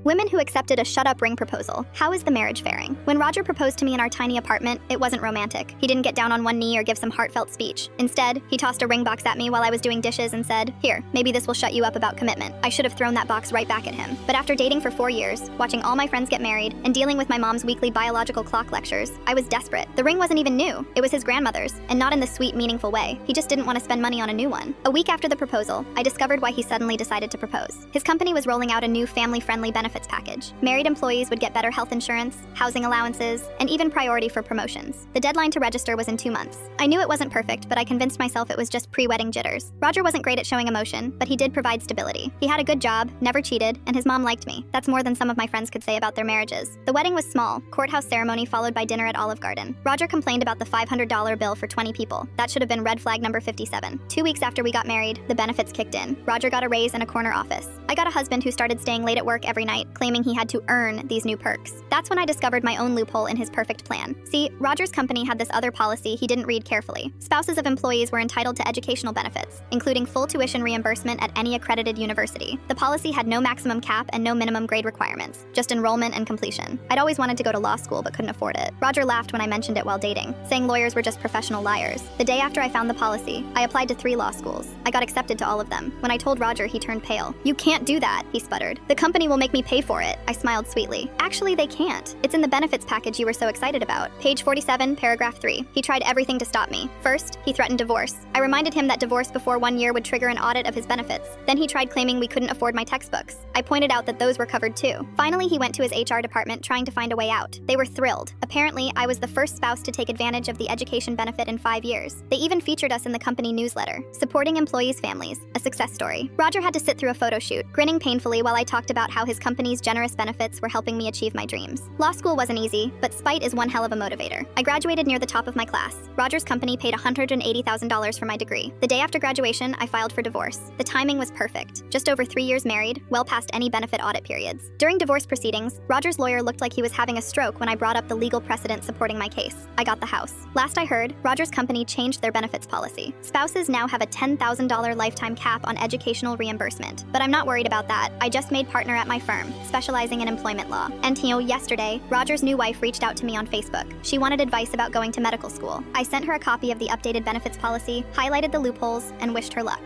Women who accepted a shut-up ring proposal. How is the marriage faring? When Roger proposed to me in our tiny apartment, it wasn't romantic. He didn't get down on one knee or give some heartfelt speech. Instead, he tossed a ring box at me while I was doing dishes and said, "Here, maybe this will shut you up about commitment." I should have thrown that box right back at him. But after dating for 4 years, watching all my friends get married, and dealing with my mom's weekly biological clock lectures, I was desperate. The ring wasn't even new. It was his grandmother's, and not in the sweet, meaningful way. He just didn't want to spend money on a new one. A week after the proposal, I discovered why he suddenly decided to propose. His company was rolling out a new family-friendly benefits package. Married employees would get better health insurance, housing allowances, and even priority for promotions. The deadline to register was in 2 months. I knew it wasn't perfect, but I convinced myself it was just pre-wedding jitters. Roger wasn't great at showing emotion, but he did provide stability. He had a good job, never cheated, and his mom liked me. That's more than some of my friends could say about their marriages. The wedding was small, courthouse ceremony followed by dinner at Olive Garden. Roger complained about the $500 bill for 20 people. That should have been red flag number 57. 2 weeks after we got married, the benefits kicked in. Roger got a raise and a corner office. I got a husband who started staying late at work every night, claiming he had to earn these new perks. That's when I discovered my own loophole in his perfect plan. See, Roger's company had this other policy he didn't read carefully. Spouses of employees were entitled to educational benefits, including full tuition reimbursement at any accredited university. The policy had no maximum cap and no minimum grade requirements, just enrollment and completion. I'd always wanted to go to law school but couldn't afford it. Roger laughed when I mentioned it while dating, saying lawyers were just professional liars. The day after I found the policy, I applied to 3 law schools. I got accepted to all of them. When I told Roger, he turned pale. "You can't do that," he sputtered. "The company will make me pay for it." I smiled sweetly. "Actually, they can't. It's in the benefits package you were so excited about." Page 47, paragraph 3. He tried everything to stop me. First, he threatened divorce. I reminded him that divorce before 1 year would trigger an audit of his benefits. Then he tried claiming we couldn't afford my textbooks. I pointed out that those were covered too. Finally, he went to his HR department trying to find a way out. They were thrilled. Apparently, I was the first spouse to take advantage of the education benefit in 5 years. They even featured us in the company newsletter, Supporting Employees' Families, a success story. Roger had to sit through a photo shoot, grinning painfully while I talked about how his company's generous benefits were helping me achieve my dreams. Law school wasn't easy, but spite is one hell of a motivator. I graduated near the top of my class. Roger's company paid $180,000 for my degree. The day after graduation, I filed for divorce. The timing was perfect. Just over 3 years married, well past any benefit audit periods. During divorce proceedings, Roger's lawyer looked like he was having a stroke when I brought up the legal precedent supporting my case. I got the house. Last I heard, Roger's company changed their benefits policy. Spouses now have a $10,000 lifetime cap on educational reimbursement. But I'm not worried about that. I just made partner at my firm, specializing in employment law. And yesterday, Roger's new wife reached out to me on Facebook. She wanted advice about going to medical school. I sent her a copy of the updated benefits policy, highlighted the loopholes, and wished her luck.